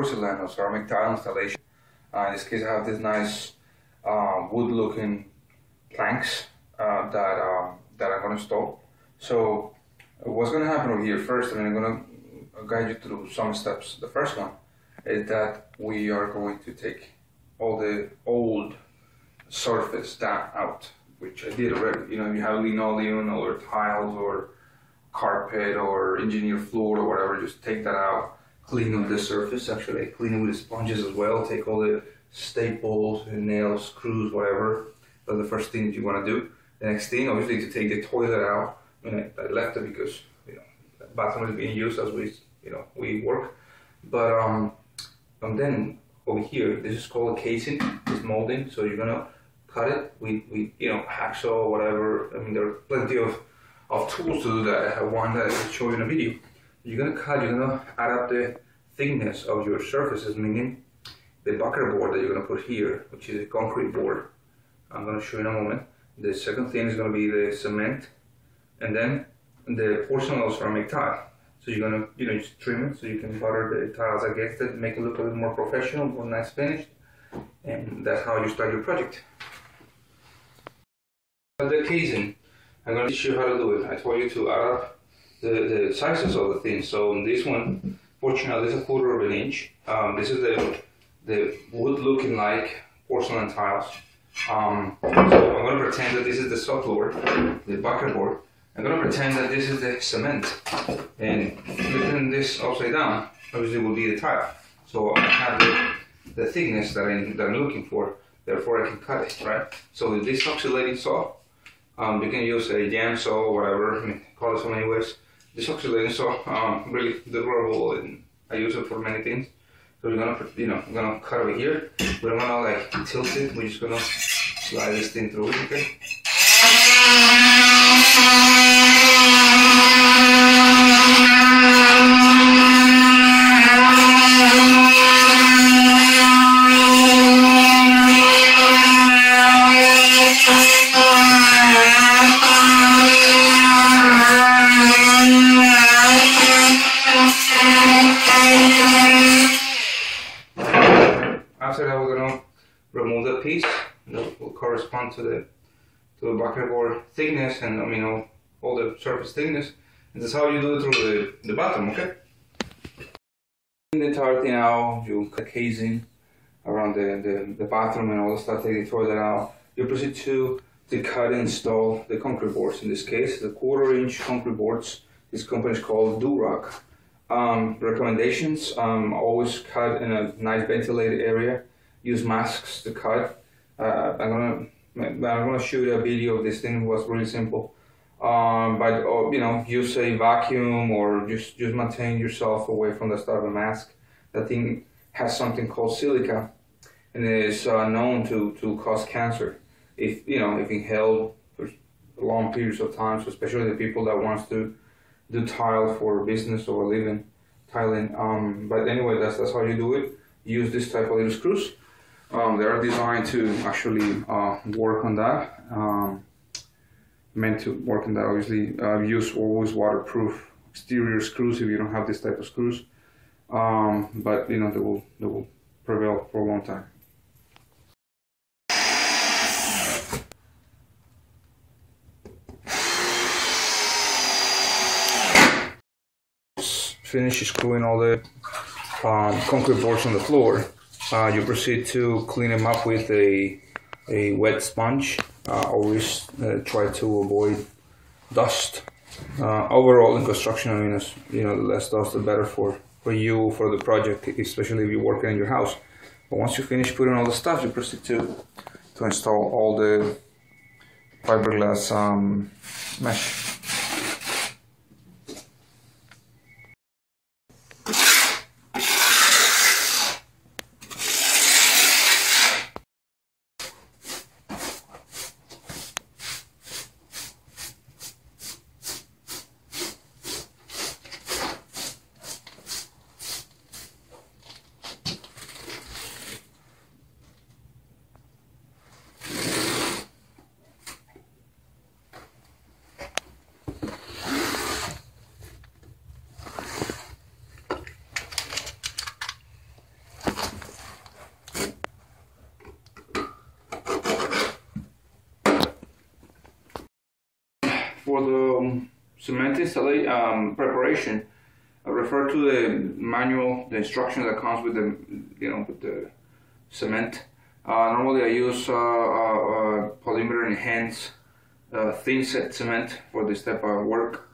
porcelain or ceramic tile installation. In this case, I have this nice wood-looking planks that I'm going to install. So what's going to happen over here first, and I'm going to guide you through some steps. The first one is that we are going to take all the old surface down out, which I did already. You know, you have linoleum or tiles or carpet or engineered floor or whatever, just take that out, clean up the surface. Actually, I clean it with the sponges as well. Take all the staples and nails, screws, whatever. That's the first thing that you want to do. The next thing, obviously, to take the toilet out. I mean, I left it because, you know, the bathroom is being used as we work. But and then over here, this is called a casing. This molding. So you're gonna cut it with hacksaw or whatever. I mean, there are plenty of tools to do that. I have one that I'll show you in a video. You're gonna add up the thickness of your surfaces, meaning the bucket board that you're gonna put here, which is a concrete board. I'm gonna show you in a moment. The second thing is gonna be the cement, and then the porcelain or ceramic tile. So you're gonna, just trim it so you can butter the tiles against it, make it look a little more professional, more nice finished, and that's how you start your project. The casing, I'm going to teach you how to do it. I told you to add up the sizes of the thing. So in this one, fortunately, this is 1/4 of an inch. This is the wood looking like porcelain tiles. So I'm going to pretend that this is the subfloor, the bucket board. I'm going to pretend that this is the cement. And flipping this upside down, obviously will be the tile. So I have the thickness that I'm looking for. Therefore, I can cut it, right? So with this oscillating saw, you can use a jam saw or whatever, I mean, call it so many ways. This oscillating saw, really durable, and I use it for many things. So we're gonna, I'm gonna cut over here, but I'm gonna like tilt it. We're just gonna slide this thing through it, okay? After that, we're gonna remove the piece that will correspond to the bucket board thickness and all the surface thickness. And that's how you do it through the bathroom, okay? The entire thing out, you cut casing around the bathroom and all the stuff. Take the toilet out. You proceed to cut and install the concrete boards. In this case, the 1/4 inch concrete boards. This company is called Durock. Recommendations, always cut in a nice ventilated area. Use masks to cut. I'm gonna shoot a video of this thing. It was really simple. Use a vacuum or just maintain yourself away from the start of a mask. That thing has something called silica, and it is known to cause cancer if inhaled for long periods of time. So especially the people that wants to do tile for business or living tiling. But anyway, that's how you do it. Use this type of little screws. They are designed to actually work on that. Meant to work on that, obviously. Use always waterproof exterior screws if you don't have this type of screws. But they will prevail for a long time. Finish screwing all the concrete boards on the floor. You proceed to clean them up with a wet sponge. Always try to avoid dust. Overall in construction, the less dust the better for you, for the project, especially if you're working in your house. But once you finish putting all the stuff, you proceed to install all the fiberglass mesh. for the cement installation preparation, I refer to the manual, the instruction that comes with the, with the cement. Normally I use polymer enhanced thin set cement for this type of work.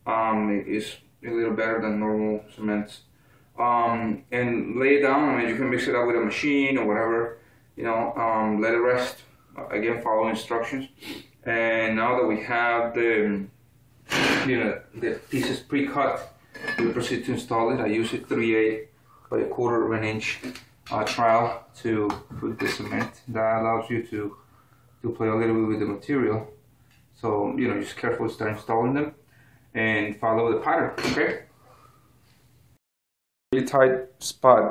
It is a little better than normal cement. And lay it down. I mean, you can mix it up with a machine or whatever, let it rest. Again, follow instructions. And now that we have the pieces pre-cut, we proceed to install it. I use a 3/8 by 1/4 of an inch trowel to put the cement. That allows you to play a little bit with the material. So, just carefully start installing them and follow the pattern, okay? Really tight spot.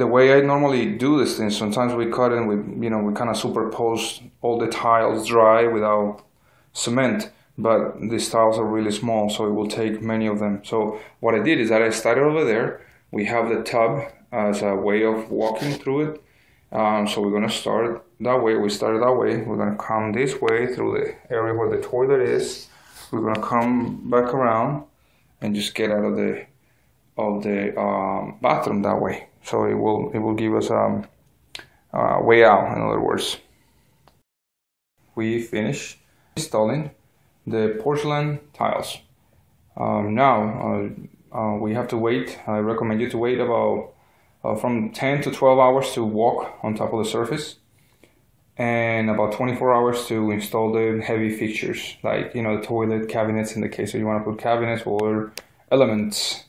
The way I normally do this thing, sometimes we cut and we kind of superpose all the tiles dry without cement, but these tiles are really small, so it will take many of them. So what I did is that I started over there. We have the tub as a way of walking through it. So we're gonna start that way. We started that way. We're gonna come this way through the area where the toilet is. We're gonna come back around and just get out of the bathroom that way. So it will give us a way out. In other words, we finish installing the porcelain tiles. Now we have to wait. I recommend you to wait about from 10 to 12 hours to walk on top of the surface, and about 24 hours to install the heavy fixtures, like the toilet cabinets in the case that you want to put cabinets or elements.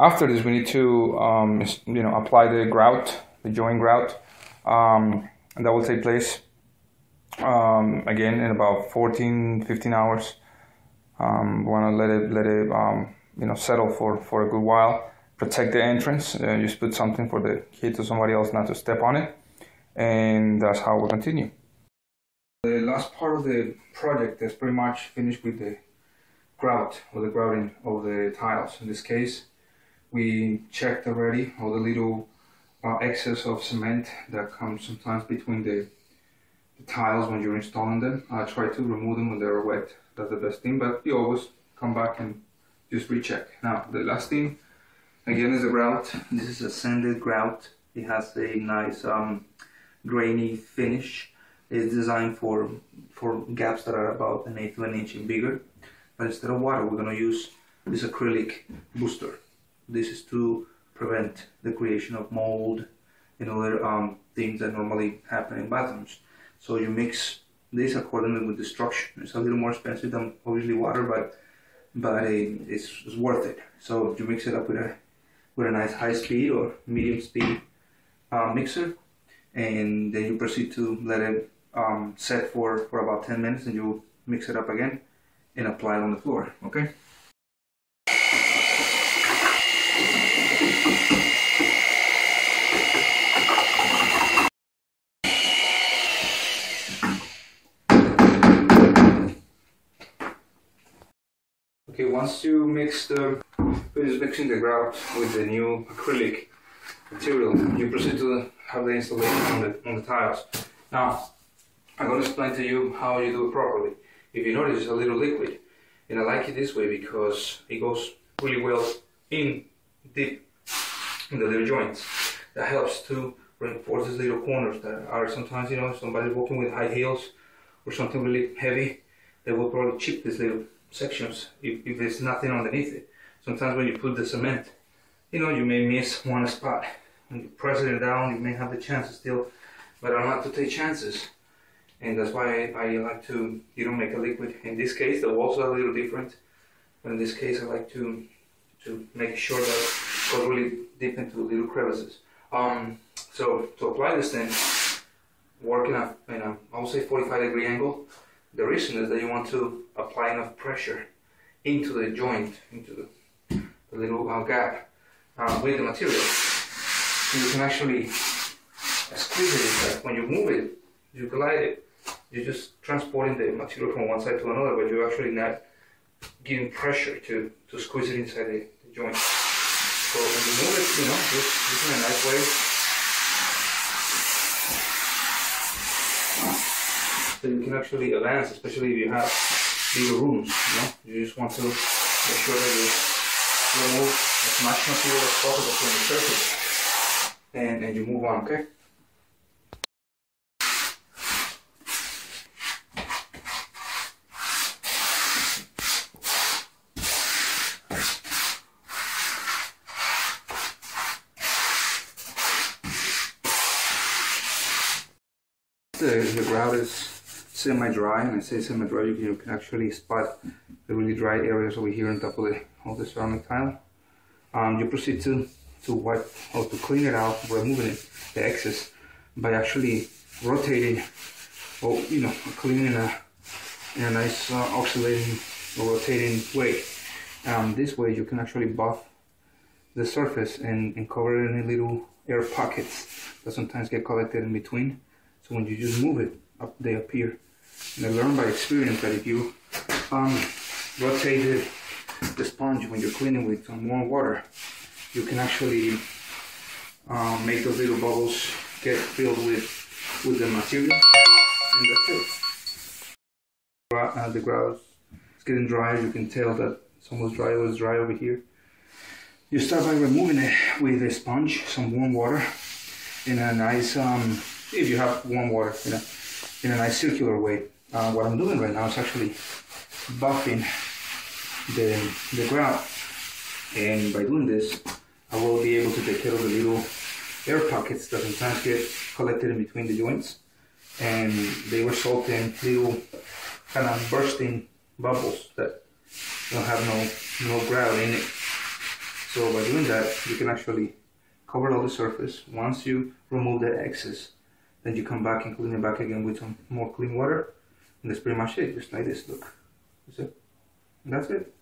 After this, we need to apply the grout, the joint grout, and that will take place again in about 14-15 hours. We want to let it settle for a good while. Protect the entrance. Just put something for the kid or somebody else not to step on it, and that's how we'll continue. The last part of the project is pretty much finished with the grout, or the grouting of the tiles. In this case, we checked already all the little excess of cement that comes sometimes between the tiles when you're installing them. Try to remove them when they're wet. That's the best thing, but you always come back and just recheck. Now, the last thing, again, is the grout. This is a sanded grout. It has a nice grainy finish. It's designed for gaps that are about 1/8 of an inch and bigger. But instead of water, we're going to use this acrylic booster. This is to prevent the creation of mold and other things that normally happen in bathrooms. So you mix this accordingly with the structure. It's a little more expensive than obviously water, but it's worth it. So you mix it up with a nice high speed or medium speed mixer, and then you proceed to let it set for about 10 minutes, and you mix it up again and apply it on the floor, okay? Okay, once you finish mixing the grout with the new acrylic material, you proceed to have the installation on the tiles. Now, I'm going to explain to you how you do it properly. If you notice, it's a little liquid, and I like it this way because it goes really well in deep in the little joints. That helps to reinforce these little corners that are sometimes, if somebody's walking with high heels or something really heavy, they will probably chip these little sections if there's nothing underneath it. Sometimes when you put the cement, you may miss one spot. When you press it down, you may have the chance still, but I don't like to take chances. And that's why I like to, make a liquid. In this case, the walls are a little different, but in this case, I like to make sure that it goes really deep into little crevices. So to apply this thing, work in a I would say 45-degree angle. The reason is that you want to apply enough pressure into the joint, into the little gap with the material, so you can actually squeeze it. That when you move it, you glide it, you're just transporting the material from one side to another, but you're actually not giving pressure to squeeze it inside the joint. So when you move it, just in a nice way. that you can actually advance, especially if you have bigger rooms. You just want to make sure that you remove as much material as possible from the surface, and you move on. Okay. The grout is semi-dry, and I say semi-dry, you can actually spot the really dry areas over here on top of the ceramic tile. You proceed to wipe or to clean it out, removing the excess by actually rotating, or cleaning in a nice oscillating or rotating way. This way you can actually buff the surface and cover any little air pockets that sometimes get collected in between. So when you just move it, they appear. And I learned by experience that if you rotate the sponge when you're cleaning with some warm water, you can actually make those little bubbles get filled with the material, and that's it. The grout is getting dry. You can tell that it's almost dry. It was dry over here. You start by removing it with a sponge, some warm water, in a nice if you have warm water, in a nice circular way. What I'm doing right now is actually buffing the grout, and by doing this, I will be able to take care of the little air pockets that sometimes get collected in between the joints, and they result in little kind of bursting bubbles that don't have no grout in it. So by doing that, you can actually cover all the surface. Once you remove the excess, then you come back and clean it back again with some more clean water, and that's pretty much it. Just like this, look. That's it. And that's it.